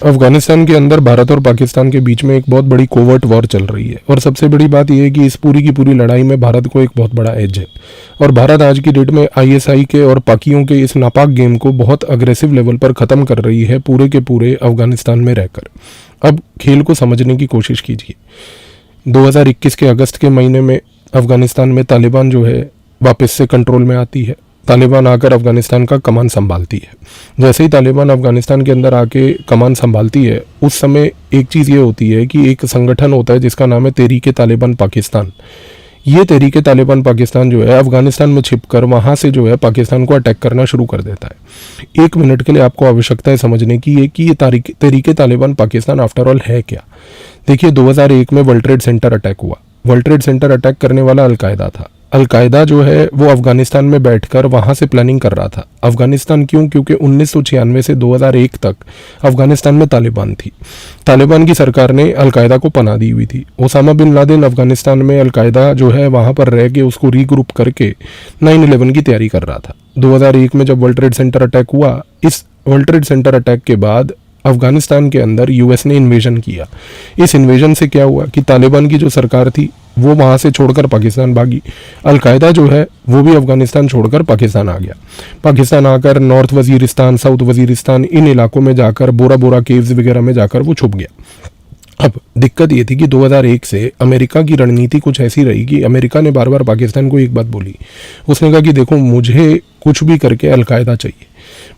अफगानिस्तान के अंदर भारत और पाकिस्तान के बीच में एक बहुत बड़ी कोवर्ट वॉर चल रही है और सबसे बड़ी बात यह है कि इस पूरी की पूरी लड़ाई में भारत को एक बहुत बड़ा एज है और भारत आज की डेट में आईएसआई के और पाकियों के इस नापाक गेम को बहुत अग्रेसिव लेवल पर ख़त्म कर रही है पूरे के पूरे अफगानिस्तान में रहकर। अब खेल को समझने की कोशिश कीजिए। 2021 के अगस्त के महीने में अफगानिस्तान में तालिबान जो है वापस से कंट्रोल में आती है। तालिबान आकर अफगानिस्तान का कमान संभालती है। जैसे ही तालिबान अफगानिस्तान के अंदर आके कमान संभालती है उस समय एक चीज़ ये होती है कि एक संगठन होता है जिसका नाम है तहरीक-ए-तालिबान पाकिस्तान। ये तहरीक-ए-तालिबान पाकिस्तान जो है अफगानिस्तान में छिपकर वहाँ से जो है पाकिस्तान को अटैक करना शुरू कर देता है। 1 मिनट के लिए आपको आवश्यकता है समझने की ये तहरीक-ए-तालिबान पाकिस्तान आफ्टर ऑल है क्या। देखिए 2001 में वर्ल्ड ट्रेड सेंटर अटैक हुआ। वर्ल्ड ट्रेड सेंटर अटैक करने वाला अलकायदा था। अलकायदा जो है वो अफगानिस्तान में बैठकर वहाँ से प्लानिंग कर रहा था। अफगानिस्तान क्यों? क्योंकि 1996 से 2001 तक अफगानिस्तान में तालिबान थी। तालिबान की सरकार ने अलकायदा को पनाह दी हुई थी। ओसामा बिन लादेन अफगानिस्तान में अलकायदा जो है वहाँ पर रह के उसको रीग्रुप करके 9/11 की तैयारी कर रहा था। 2001 में जब वर्ल्ड ट्रेड सेंटर अटैक हुआ, इस वर्ल्ड ट्रेड सेंटर अटैक के बाद अफगानिस्तान के अंदर यूएस ने इन्वेजन किया। इस इन्वेजन से क्या हुआ कि तालिबान की जो सरकार थी वो वहाँ से छोड़कर पाकिस्तान भागी। अलकायदा जो है वो भी अफगानिस्तान छोड़कर पाकिस्तान आ गया। पाकिस्तान आकर नॉर्थ वजीरिस्तान, साउथ वजीरिस्तान, इन इलाकों में जाकर बोरा बोरा केव्स वगैरह में जाकर वो छुप गया। अब दिक्कत ये थी कि 2001 से अमेरिका की रणनीति कुछ ऐसी रही कि अमेरिका ने बार बार पाकिस्तान को एक बात बोली। उसने कहा कि देखो मुझे कुछ भी करके अलकायदा चाहिए,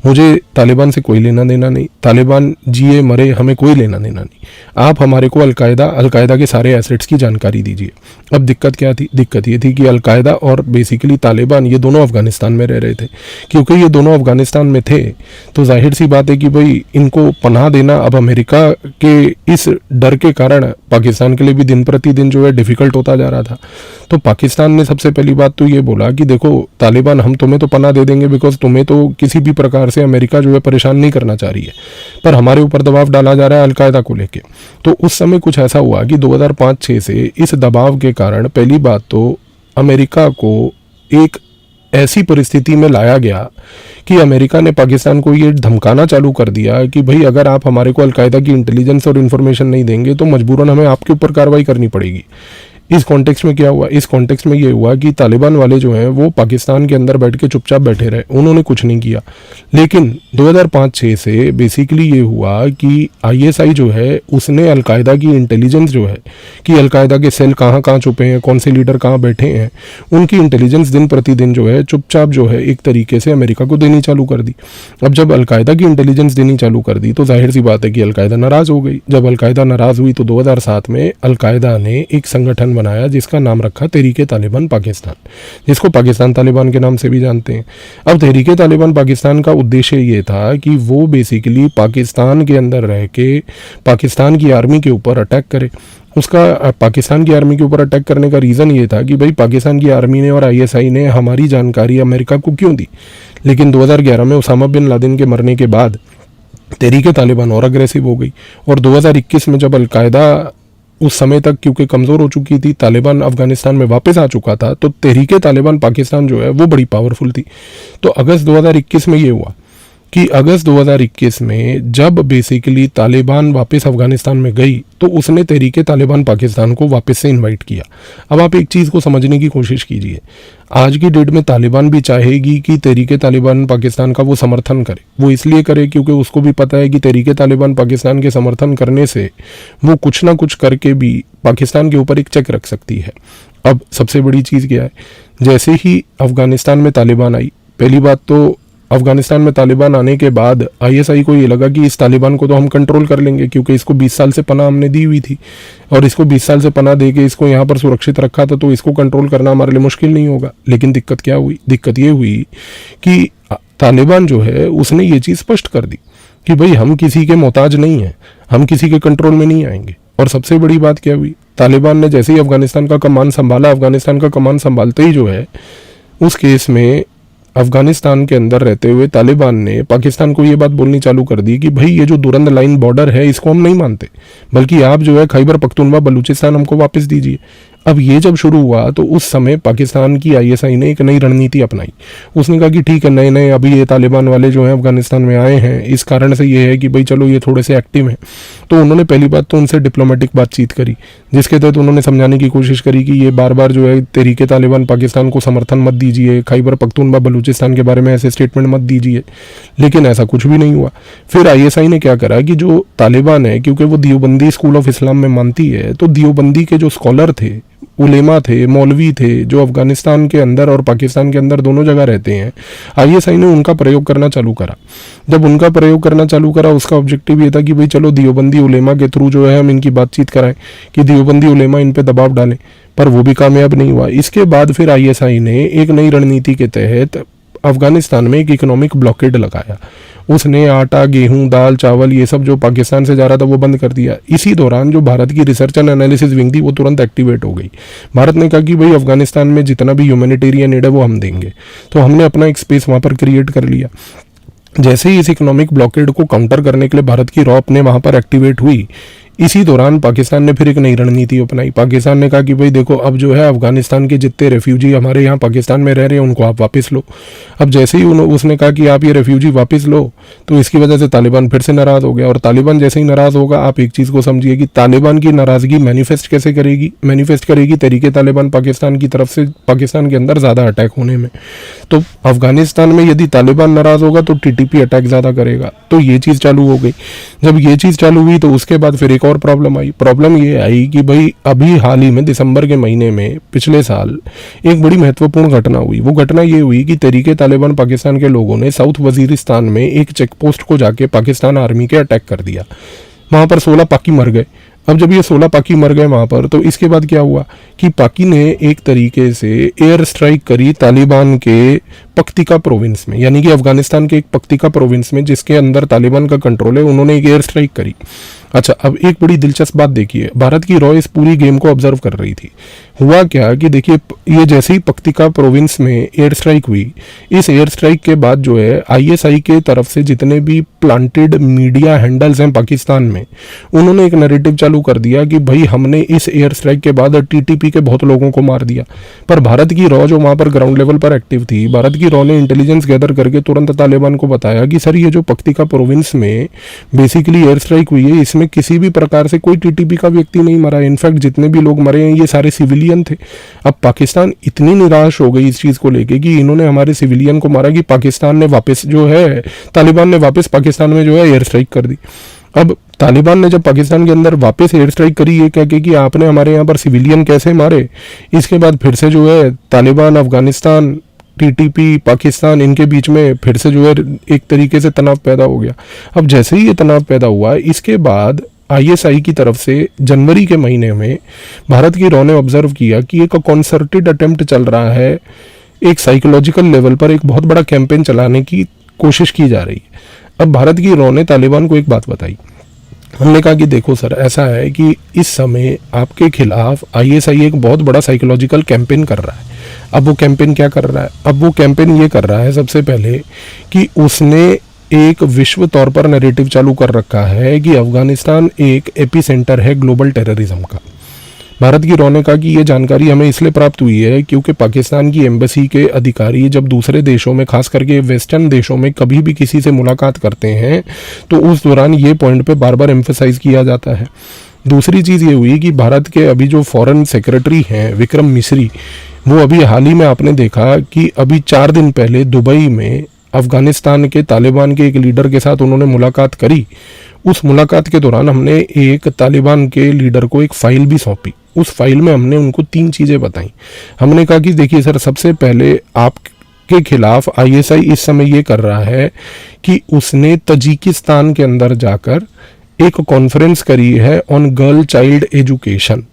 मुझे तालिबान से कोई लेना देना नहीं, तालिबान जिए मरे हमें कोई लेना देना नहीं, आप हमारे को अलकायदा के सारे एसेट्स की जानकारी दीजिए। अब दिक्कत क्या थी? दिक्कत ये थी कि अलकायदा और बेसिकली तालिबान ये दोनों अफगानिस्तान में रह रहे थे। क्योंकि ये दोनों अफगानिस्तान में थे तो जाहिर सी बात है कि भाई इनको पनाह देना अब अमेरिका के इस डर के कारण पाकिस्तान के लिए भी दिन प्रतिदिन जो है डिफ़िकल्ट होता जा रहा था। तो पाकिस्तान ने सबसे पहली बात तो ये बोला कि देखो तालिबान हम तुम्हें तो पनाह दे देंगे बिकॉज तुम्हें तो किसी भी प्रकार से अमेरिका जो है परेशान नहीं करना चाह रही है, पर हमारे ऊपर दबाव डाला जा रहा है अलकायदा को लेके। तो उस समय कुछ ऐसा हुआ कि 2005-6 से इस दबाव के कारण पहली बात तो अमेरिका को एक ऐसी परिस्थिति में लाया गया कि अमेरिका ने पाकिस्तान को ये धमकाना चालू कर दिया कि भाई अगर आप हमारे को अलकायदा की इंटेलिजेंस और इन्फॉर्मेशन नहीं देंगे तो मजबूरन हमें आपके ऊपर कार्रवाई करनी पड़ेगी। इस कॉन्टेक्स्ट में क्या हुआ? इस कॉन्टेक्स्ट में ये हुआ कि तालिबान वाले जो हैं वो पाकिस्तान के अंदर बैठ के चुपचाप बैठे रहे, उन्होंने कुछ नहीं किया। लेकिन 2005-6 से बेसिकली ये हुआ कि आईएसआई जो है उसने अलकायदा की इंटेलिजेंस जो है कि अलकायदा के सेल कहाँ कहाँ छुपे हैं, कौन से लीडर कहाँ बैठे हैं, उनकी इंटेलिजेंस दिन प्रतिदिन जो है चुपचाप जो है एक तरीके से अमेरिका को देनी चालू कर दी। अब जब अलकायदा की इंटेलिजेंस देनी चालू कर दी तो जाहिर सी बात है कि अलकायदा नाराज़ हो गई। जब अलकायदा नाराज़ हुई तो 2007 में अलकायदा ने एक संगठन बनाया जिसका नाम रखा तहरीक-ए-तालिबान पाकिस्तान, जिसको पाकिस्तान तालिबान के नाम से भी जानते हैं। अब तहरीक-ए-तालिबान पाकिस्तान का उद्देश्य ये था कि वो बेसिकली पाकिस्तान के अंदर रह के पाकिस्तान की आर्मी के ऊपर अटैक करे। उसका पाकिस्तान की आर्मी के ऊपर अटैक करने का रीज़न ये था कि भाई पाकिस्तान की आर्मी ने और आईएसआई ने हमारी जानकारी अमेरिका को क्यों दी। लेकिन 2011 में ओसामा बिन लादेन के मरने के बाद तहरीक-ए-तालिबान और अग्रेसिव हो गई और 2021 में जब अलकायदा उस समय तक क्योंकि कमज़ोर हो चुकी थी, तालिबान अफगानिस्तान में वापस आ चुका था, तो तहरीक-ए-तालिबान पाकिस्तान जो है वो बड़ी पावरफुल थी। तो अगस्त 2021 में ये हुआ कि अगस्त 2021 में जब बेसिकली तालिबान वापस अफगानिस्तान में गई तो उसने तहरीक-ए-तालिबान पाकिस्तान को वापस से इनवाइट किया। अब आप एक चीज़ को समझने की कोशिश कीजिए, आज की डेट में तालिबान भी चाहेगी कि तहरीक-ए-तालिबान पाकिस्तान का वो समर्थन करे। वो इसलिए करे क्योंकि उसको भी पता है कि तहरीक-ए-तालिबान पाकिस्तान के समर्थन करने से वो कुछ ना कुछ करके भी पाकिस्तान के ऊपर एक चेक रख सकती है। अब सबसे बड़ी चीज़ क्या है, जैसे ही अफगानिस्तान में तालिबान आई, पहली बात तो अफगानिस्तान में तालिबान आने के बाद आईएसआई को ये लगा कि इस तालिबान को तो हम कंट्रोल कर लेंगे क्योंकि इसको 20 साल से पनाह हमने दी हुई थी और इसको 20 साल से पनाह दे के इसको यहाँ पर सुरक्षित रखा था, तो इसको कंट्रोल करना हमारे लिए मुश्किल नहीं होगा। लेकिन दिक्कत क्या हुई? दिक्कत ये हुई कि तालिबान जो है उसने ये चीज़ स्पष्ट कर दी कि भाई हम किसी के मोहताज नहीं हैं, हम किसी के कंट्रोल में नहीं आएंगे। और सबसे बड़ी बात क्या हुई? तालिबान ने जैसे ही अफगानिस्तान का कमान संभाला, अफगानिस्तान का कमान संभालते ही जो है उस केस में अफगानिस्तान के अंदर रहते हुए तालिबान ने पाकिस्तान को ये बात बोलनी चालू कर दी कि भाई ये जो दुरंद लाइन बॉर्डर है इसको हम नहीं मानते, बल्कि आप जो है खैबर पख्तूनवा बलूचिस्तान हमको वापस दीजिए। अब ये जब शुरू हुआ तो उस समय पाकिस्तान की आईएसआई ने एक नई रणनीति अपनाई। उसने कहा कि ठीक है, नए नए अभी ये तालिबान वाले जो हैं अफगानिस्तान में आए हैं, इस कारण से ये है कि भाई चलो ये थोड़े से एक्टिव हैं। तो उन्होंने पहली बात तो उनसे डिप्लोमेटिक बातचीत करी, जिसके तहत उन्होंने समझाने की कोशिश करी कि ये बार बार जो है तहरीके तालिबान पाकिस्तान को समर्थन मत दीजिए, खैबर पख्तूनख्वा बलूचिस्तान के बारे में ऐसे स्टेटमेंट मत दीजिए, लेकिन ऐसा कुछ भी नहीं हुआ। फिर आईएसआई ने क्या करा कि जो तालिबान है, क्योंकि वो दियोबंदी स्कूल ऑफ इस्लाम में मानती है, तो दियोबंदी के जो स्कॉलर थे, उलेमा थे, मौलवी थे, जो अफगानिस्तान के अंदर और पाकिस्तान के अंदर दोनों जगह रहते हैं, आईएसआई ने उनका प्रयोग करना चालू करा। जब उनका प्रयोग करना चालू करा, उसका ऑब्जेक्टिव ये था कि भाई चलो दियोबंदी उलेमा के थ्रू जो है हम इनकी बातचीत कराएं, कि दियोबंदी उलेमा इन पे दबाव डालें, पर वो भी कामयाब नहीं हुआ। इसके बाद फिर आईएसआई ने एक नई रणनीति के तहत अफगानिस्तान में एक इकोनॉमिक ब्लॉकेड लगाया। उसने आटा, गेहूं, दाल, चावल ये सब जो पाकिस्तान से जा रहा था वो बंद कर दिया। इसी दौरान जो भारत की रिसर्च एंड एनालिसिस विंग थी वो तुरंत एक्टिवेट हो गई। भारत ने कहा कि भाई अफगानिस्तान में जितना भी ह्यूमैनिटेरियन एड है वो हम देंगे। तो हमने अपना एक स्पेस वहाँ पर क्रिएट कर लिया। जैसे ही इस इकोनॉमिक ब्लॉकेड को काउंटर करने के लिए भारत की रॉ अपने वहाँ पर एक्टिवेट हुई, इसी दौरान पाकिस्तान ने फिर एक नई रणनीति अपनाई। पाकिस्तान ने कहा कि भाई देखो, अब जो है अफगानिस्तान के जितने रेफ्यूजी हमारे यहाँ पाकिस्तान में रह रहे हैं उनको आप वापस लो। अब जैसे ही उसने कहा कि आप ये रेफ्यूजी वापस लो, तो इसकी वजह से तालिबान फिर से नाराज़ हो गया। और तालिबान जैसे ही नाराज़ होगा, आप एक चीज़ को समझिए कि तालिबान की नाराज़गी मैनिफेस्ट कैसे करेगी, मैनिफेस्ट करेगी तहरीके तालिबान पाकिस्तान की तरफ से पाकिस्तान के अंदर ज़्यादा अटैक होने में। तो अफगानिस्तान में यदि तालिबान नाराज़ होगा तो टीटीपी अटैक ज़्यादा करेगा। तो ये चीज़ चालू हो गई। जब ये चीज़ चालू हुई तो उसके बाद फिर एक और प्रॉब्लम आई। प्रॉब्लम ये आई कि भाई अभी हाल ही में दिसंबर के महीने में पिछले साल एक बड़ी महत्वपूर्ण घटना हुई। वो घटना ये हुई कि तहरीके तालिबान पाकिस्तान के लोगों ने साउथ वजीरिस्तान में एक चेक पोस्ट को जाके पाकिस्तान आर्मी के अटैक कर दिया। वहाँ पर 16 पाकि मर गए। अब जब ये 16 पाकि मर गए वहाँ पर, तो इसके बाद क्या हुआ कि पाकि ने एक तरीके से एयर स्ट्राइक करी तालिबान के पख्तिका प्रोविंस में, यानी कि अफगानिस्तान के एक पख्तिका प्रोविंस में जिसके अंदर तालिबान का कंट्रोल है, उन्होंने एक एयर स्ट्राइक करी। अच्छा, अब एक बड़ी दिलचस्प बात देखिए, भारत की रॉ इस पूरी गेम को ऑब्जर्व कर रही थी। हुआ क्या कि देखिए, ये जैसे ही पख्तिका प्रोविंस में एयर स्ट्राइक हुई, इस एयर स्ट्राइक के बाद जो है आईएसआई के तरफ से जितने भी प्लांटेड मीडिया हैंडल्स हैं पाकिस्तान में, उन्होंने एक नैरेटिव चालू कर दिया कि भाई हमने इस एयर स्ट्राइक के बाद टीटीपी के बहुत लोगों को मार दिया। पर भारत की रॉ जो वहाँ पर ग्राउंड लेवल पर एक्टिव थी, भारत की रॉ ने इंटेलिजेंस गैदर करके तुरंत तालिबान को बताया कि सर ये जो पख्तिका प्रोविंस में बेसिकली एयर स्ट्राइक हुई है, इसमें किसी भी प्रकार से कोई टीटीपी का व्यक्ति नहीं मरा है। इनफैक्ट जितने भी लोग मरे हैं ये सारे सिविलियन थे। अब पाकिस्तान इतनी निराश हो गई इस चीज़ को लेके कि इन्होंने हमारे सिविलियन को मारा कि पाकिस्तान ने वापस जो है, तालिबान ने वापस पाकिस्तान में जो है एयर स्ट्राइक कर दी। अब तालिबान ने जब पाकिस्तान के अंदर वापस एयर स्ट्राइक करी ये कह के कि आपने हमारे यहाँ पर सिविलियन कैसे मारे, इसके बाद फिर से जो है तालिबान, अफगानिस्तान, टीटीपी, पाकिस्तान, इनके बीच में फिर से जो है एक तरीके से तनाव पैदा हो गया। अब जैसे ही ये तनाव पैदा हुआ, इसके बाद आईएसआई की तरफ से जनवरी के महीने में भारत की रॉ ने ऑब्जर्व किया कि एक कॉन्सर्टेड अटेम्प्ट चल रहा है, एक साइकोलॉजिकल लेवल पर एक बहुत बड़ा कैंपेन चलाने की कोशिश की जा रही है। अब भारत की रॉ ने तालिबान को एक बात बताई। हमने कहा कि देखो सर, ऐसा है कि इस समय आपके खिलाफ आईएसआई एक बहुत बड़ा साइकोलॉजिकल कैंपेन कर रहा है। अब वो कैंपेन क्या कर रहा है? अब वो कैंपेन ये कर रहा है सबसे पहले कि उसने एक विश्व तौर पर नैरेटिव चालू कर रखा है कि अफगानिस्तान एक एपिसेंटर है ग्लोबल टेररिज्म का। भारत की रॉ ने कहा कि ये जानकारी हमें इसलिए प्राप्त हुई है क्योंकि पाकिस्तान की एम्बेसी के अधिकारी जब दूसरे देशों में, खास करके वेस्टर्न देशों में, कभी भी किसी से मुलाकात करते हैं तो उस दौरान ये पॉइंट पे बार बार एम्फेसाइज किया जाता है। दूसरी चीज़ ये हुई कि भारत के अभी जो फॉरेन सेक्रेटरी हैं विक्रम मिस्री, वो अभी हाल ही में आपने देखा कि अभी 4 दिन पहले दुबई में अफगानिस्तान के तालिबान के एक लीडर के साथ उन्होंने मुलाकात करी। उस मुलाकात के दौरान हमने एक तालिबान के लीडर को एक फ़ाइल भी सौंपी। उस फाइल में हमने उनको 3 चीज़ें बताई। हमने कहा कि देखिए सर, सबसे पहले आपके खिलाफ आईएसआई इस समय ये कर रहा है कि उसने तजिकिस्तान के अंदर जाकर एक कॉन्फ्रेंस करी है on girl child education.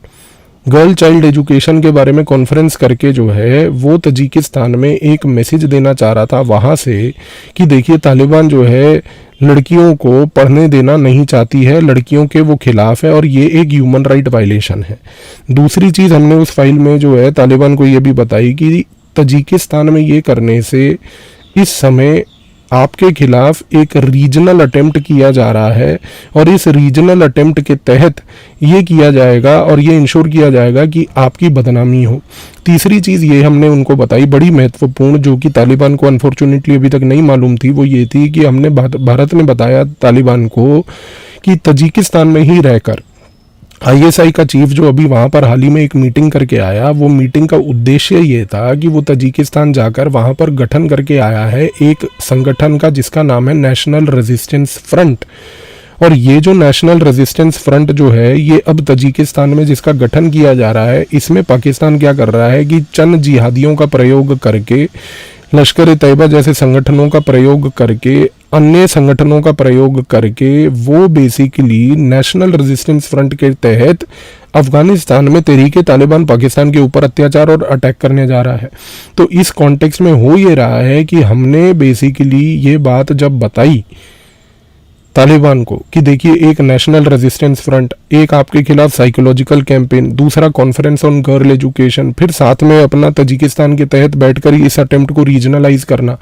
Girl child education के बारे में कॉन्फ्रेंस करके जो है वो तजिकिस्तान में एक मैसेज देना चाह रहा था वहाँ से कि देखिए तालिबान जो है लड़कियों को पढ़ने देना नहीं चाहती है, लड़कियों के वो खिलाफ है और ये एक ह्यूमन राइट वायलेशन है। दूसरी चीज़ हमने उस फाइल में जो है तालिबान को ये भी बताई कि तजिकिस्तान में ये करने से इस समय आपके खिलाफ एक रीजनल अटेम्प्ट किया जा रहा है और इस रीजनल अटेम्प्ट के तहत ये किया जाएगा और ये इंश्योर किया जाएगा कि आपकी बदनामी हो। तीसरी चीज़ ये हमने उनको बताई बड़ी महत्वपूर्ण, जो कि तालिबान को अनफॉर्चुनेटली अभी तक नहीं मालूम थी, वो ये थी कि हमने भारत ने बताया तालिबान को कि तजिकिस्तान में ही रहकर आईएसआई का चीफ जो अभी वहाँ पर हाल ही में एक मीटिंग करके आया, वो मीटिंग का उद्देश्य ये था कि वो तजिकिस्तान जाकर वहाँ पर गठन करके आया है एक संगठन का जिसका नाम है नेशनल रेजिस्टेंस फ्रंट। और ये जो नेशनल रेजिस्टेंस फ्रंट जो है, ये अब तजिकिस्तान में जिसका गठन किया जा रहा है, इसमें पाकिस्तान क्या कर रहा है कि चंद जिहादियों का प्रयोग करके, लश्कर तैयबा जैसे संगठनों का प्रयोग करके, अन्य संगठनों का प्रयोग करके वो बेसिकली नेशनल रेजिस्टेंस फ्रंट के तहत अफगानिस्तान में तहरीके तालिबान पाकिस्तान के ऊपर अत्याचार और अटैक करने जा रहा है। तो इस कॉन्टेक्स्ट में हो ये रहा है कि हमने बेसिकली ये बात जब बताई तालिबान को कि देखिए, एक नेशनल रेजिस्टेंस फ्रंट, एक आपके खिलाफ साइकोलॉजिकल कैंपेन, दूसरा कॉन्फ्रेंस ऑन गर्ल एजुकेशन, फिर साथ में अपना तजिकिस्तान के तहत बैठकर इस अटेम्प्ट को रीजनलाइज करना,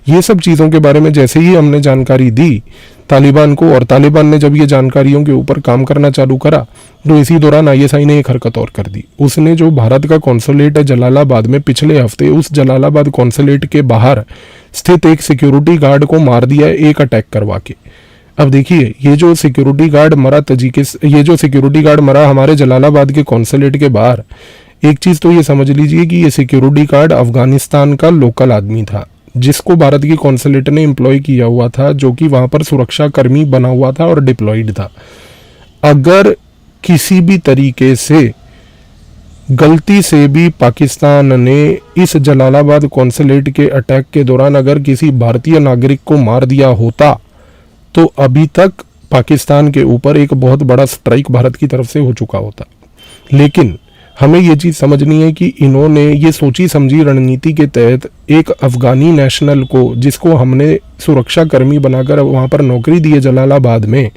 ये सब चीज़ों के बारे में जैसे ही हमने जानकारी दी तालिबान को, और तालिबान ने जब ये जानकारियों के ऊपर काम करना चालू करा, तो इसी दौरान आईएसआई ने एक हरकत और कर दी। उसने जो भारत का कॉन्सुलेट है जलालाबाद में, पिछले हफ्ते उस जलालाबाद कॉन्सुलेट के बाहर स्थित एक सिक्योरिटी गार्ड को मार दिया एक अटैक करवा के। अब देखिए, ये जो सिक्योरिटी गार्ड मरा हमारे जलालाबाद के कॉन्सुलेट के बाहर, एक चीज़ तो ये समझ लीजिए कि ये सिक्योरिटी गार्ड अफगानिस्तान का लोकल आदमी था, जिसको भारत की कॉन्सुलेट ने एम्प्लॉय किया हुआ था, जो कि वहाँ पर सुरक्षा कर्मी बना हुआ था और डिप्लॉयड था। अगर किसी भी तरीके से गलती से भी पाकिस्तान ने इस जलालाबाद कॉन्सुलेट के अटैक के दौरान अगर किसी भारतीय नागरिक को मार दिया होता, तो अभी तक पाकिस्तान के ऊपर एक बहुत बड़ा स्ट्राइक भारत की तरफ से हो चुका होता। लेकिन हमें ये चीज़ समझनी है कि इन्होंने ये सोची समझी रणनीति के तहत एक अफगानी नेशनल को, जिसको हमने सुरक्षा कर्मी बनाकर वहाँ पर नौकरी दी है जलालाबाद में,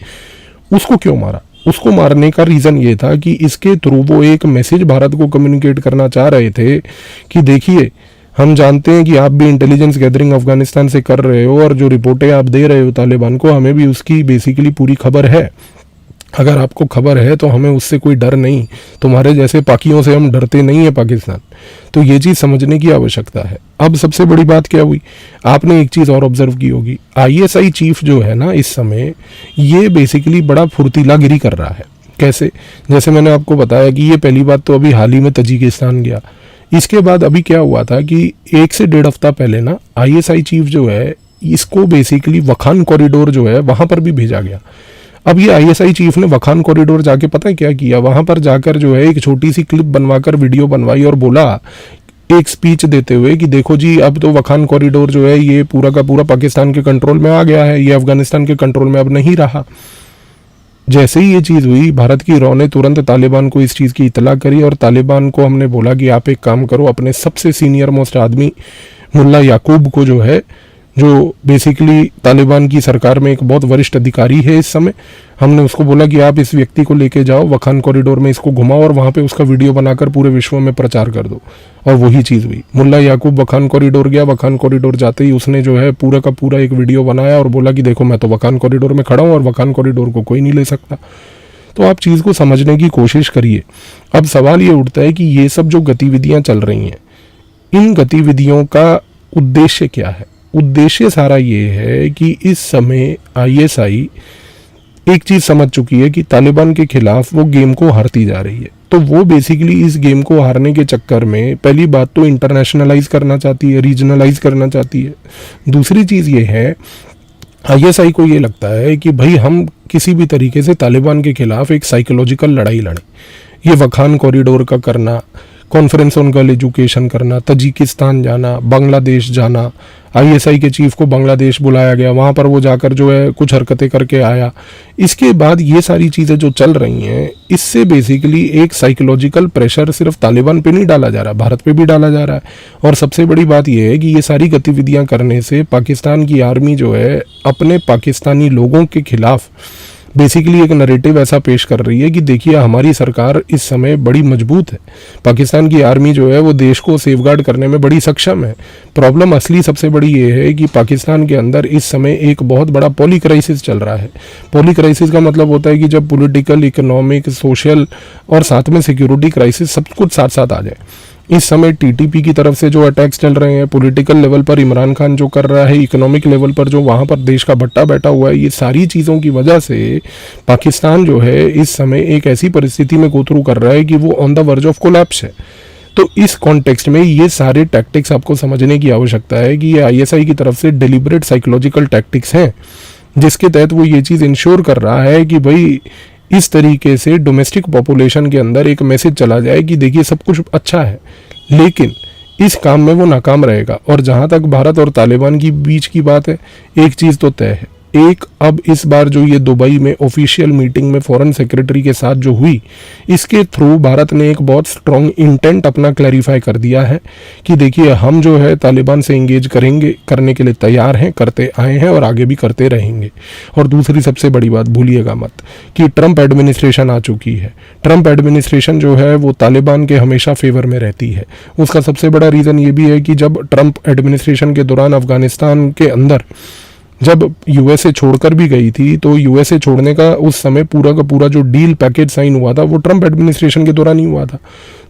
उसको क्यों मारा? उसको मारने का रीज़न ये था कि इसके थ्रू वो एक मैसेज भारत को कम्युनिकेट करना चाह रहे थे कि देखिए, हम जानते हैं कि आप भी इंटेलिजेंस गैदरिंग अफगानिस्तान से कर रहे हो और जो रिपोर्टें आप दे रहे हो तालिबान को, हमें भी उसकी बेसिकली पूरी खबर है। अगर आपको खबर है तो हमें उससे कोई डर नहीं, तुम्हारे जैसे पाकियों से हम डरते नहीं है पाकिस्तान। तो ये चीज़ समझने की आवश्यकता है। अब सबसे बड़ी बात क्या हुई, आपने एक चीज़ और ऑब्जर्व की होगी, आईएसआई चीफ जो है ना इस समय, ये बेसिकली बड़ा फुर्तीलागिरी कर रहा है। कैसे? जैसे मैंने आपको बताया कि ये पहली बात तो अभी हाल ही में तजिकिस्तान गया। इसके बाद अभी क्या हुआ था कि 1 से 1.5 हफ्ता पहले ना आईएसआई चीफ जो है, इसको बेसिकली वखान कॉरिडोर जो है वहाँ पर भी भेजा गया। अब ये आईएसआई चीफ ने वखान कॉरिडोर जाके पता है क्या किया, वहाँ पर जाकर जो है एक छोटी सी क्लिप बनवाकर वीडियो बनवाई और बोला एक स्पीच देते हुए कि देखो जी, अब तो वखान कॉरिडोर जो है ये पूरा का पूरा पाकिस्तान के कंट्रोल में आ गया है, ये अफगानिस्तान के कंट्रोल में अब नहीं रहा। जैसे ही ये चीज़ हुई, भारत की रॉ ने तुरंत तालिबान को इस चीज़ की इतला करी और तालिबान को हमने बोला कि आप एक काम करो, अपने सबसे सीनियर मोस्ट आदमी मुल्ला याकूब को जो है, जो बेसिकली तालिबान की सरकार में एक बहुत वरिष्ठ अधिकारी है इस समय, हमने उसको बोला कि आप इस व्यक्ति को लेके जाओ वखान कॉरिडोर में, इसको घुमाओ और वहाँ पे उसका वीडियो बनाकर पूरे विश्व में प्रचार कर दो। और वही चीज़ हुई, मुल्ला याकूब वखान कॉरिडोर गया। वखान कॉरिडोर जाते ही उसने जो है पूरा का पूरा एक वीडियो बनाया और बोला कि देखो, मैं तो वखान कॉरिडोर में खड़ा हूँ और वखान कॉरिडोर को कोई नहीं ले सकता। तो आप चीज़ को समझने की कोशिश करिए। अब सवाल ये उठता है कि ये सब जो गतिविधियाँ चल रही हैं, इन गतिविधियों का उद्देश्य क्या है? उद्देश्य सारा ये है कि इस समय आईएसआई एक चीज़ समझ चुकी है कि तालिबान के खिलाफ वो गेम को हारती जा रही है। तो वो बेसिकली इस गेम को हारने के चक्कर में पहली बात तो इंटरनेशनलाइज करना चाहती है, रीजनलाइज करना चाहती है। दूसरी चीज़ ये है, आईएसआई को ये लगता है कि भाई हम किसी भी तरीके से तालिबान के खिलाफ एक साइकोलॉजिकल लड़ाई लड़ें। ये वखान कॉरिडोर का करना, कॉन्फ्रेंस ऑन गर्ल एजुकेशन करना, तजिकिस्तान जाना, बांग्लादेश जाना, आईएसआई के चीफ को बांग्लादेश बुलाया गया, वहाँ पर वो जाकर जो है कुछ हरकतें करके आया। इसके बाद ये सारी चीज़ें जो चल रही हैं, इससे बेसिकली एक साइकोलॉजिकल प्रेशर सिर्फ तालिबान पे नहीं डाला जा रहा, भारत पे भी डाला जा रहा है। और सबसे बड़ी बात यह है कि ये सारी गतिविधियाँ करने से पाकिस्तान की आर्मी जो है अपने पाकिस्तानी लोगों के खिलाफ बेसिकली एक नरेटिव ऐसा पेश कर रही है कि देखिए हमारी सरकार इस समय बड़ी मजबूत है, पाकिस्तान की आर्मी जो है वो देश को सेफगार्ड करने में बड़ी सक्षम है। प्रॉब्लम असली सबसे बड़ी ये है कि पाकिस्तान के अंदर इस समय एक बहुत बड़ा पॉली क्राइसिस चल रहा है। पॉली क्राइसिस का मतलब होता है कि जब पॉलिटिकल, इकोनॉमिक, सोशल और साथ में सिक्योरिटी क्राइसिस सब कुछ साथ साथ आ जाए। इस समय टीटीपी की तरफ से जो अटैक्स चल रहे हैं, पॉलिटिकल लेवल पर इमरान खान जो कर रहा है, इकोनॉमिक लेवल पर जो वहाँ पर देश का भट्टा बैठा हुआ है, ये सारी चीज़ों की वजह से पाकिस्तान जो है इस समय एक ऐसी परिस्थिति में गो थ्रू कर रहा है कि वो on the verge of collapse है। तो इस कॉन्टेक्स्ट में ये सारे टैक्टिक्स आपको समझने की आवश्यकता है कि ये आईएसआई की तरफ से डेलिबरेट साइकोलॉजिकल टैक्टिक्स हैं, जिसके तहत वो ये चीज़ इंश्योर कर रहा है कि भाई इस तरीके से डोमेस्टिक पॉपुलेशन के अंदर एक मैसेज चला जाए कि देखिए सब कुछ अच्छा है, लेकिन इस काम में वो नाकाम रहेगा। और जहाँ तक भारत और तालिबान की बीच की बात है, एक चीज़ तो तय है, एक अब इस बार जो ये दुबई में ऑफिशियल मीटिंग में फॉरेन सेक्रेटरी के साथ जो हुई, इसके थ्रू भारत ने एक बहुत स्ट्रॉन्ग इंटेंट अपना क्लैरिफाई कर दिया है कि देखिए हम जो है तालिबान से इंगेज करेंगे, करने के लिए तैयार हैं, करते आए हैं और आगे भी करते रहेंगे। और दूसरी सबसे बड़ी बात भूलिएगा मत कि ट्रंप एडमिनिस्ट्रेशन आ चुकी है। ट्रंप एडमिनिस्ट्रेशन जो है वो तालिबान के हमेशा फेवर में रहती है। उसका सबसे बड़ा रीज़न ये भी है कि जब ट्रंप एडमिनिस्ट्रेशन के दौरान अफगानिस्तान के अंदर जब यूएसए छोड़कर भी गई थी, तो यूएसए छोड़ने का उस समय पूरा का पूरा जो डील पैकेज साइन हुआ था वो ट्रंप एडमिनिस्ट्रेशन के दौरान ही हुआ था।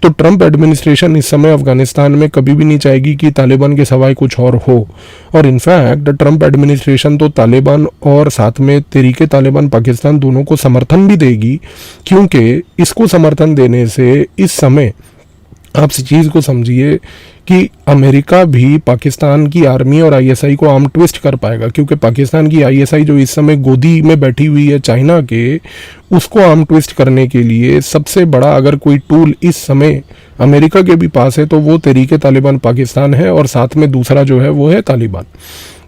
तो ट्रंप एडमिनिस्ट्रेशन इस समय अफगानिस्तान में कभी भी नहीं चाहेगी कि तालिबान के सवाए कुछ और हो। और इनफैक्ट ट्रंप एडमिनिस्ट्रेशन तो तालिबान और साथ में तहरीके तालिबान पाकिस्तान दोनों को समर्थन भी देगी, क्योंकि इसको समर्थन देने से इस समय आप इस चीज़ को समझिए कि अमेरिका भी पाकिस्तान की आर्मी और आईएसआई को आर्म ट्विस्ट कर पाएगा, क्योंकि पाकिस्तान की आईएसआई जो इस समय गोदी में बैठी हुई है चाइना के, उसको आर्म ट्विस्ट करने के लिए सबसे बड़ा अगर कोई टूल इस समय अमेरिका के भी पास है तो वो तहरीके तालिबान पाकिस्तान है, और साथ में दूसरा जो है वो है तालिबान।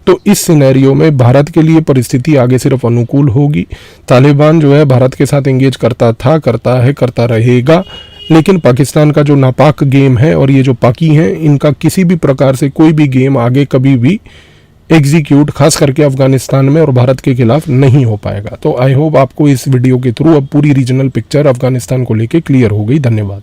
तो इस सिनेरियो में भारत के लिए परिस्थिति आगे सिर्फ अनुकूल होगी। तालिबान जो है भारत के साथ एंगेज करता था, करता है, करता रहेगा, लेकिन पाकिस्तान का जो नापाक गेम है और ये जो पाकी हैं, इनका किसी भी प्रकार से कोई भी गेम आगे कभी भी एग्जीक्यूट खास करके अफगानिस्तान में और भारत के खिलाफ नहीं हो पाएगा। तो आई होप आपको इस वीडियो के थ्रू अब पूरी रीजनल पिक्चर अफगानिस्तान को लेके क्लियर हो गई। धन्यवाद।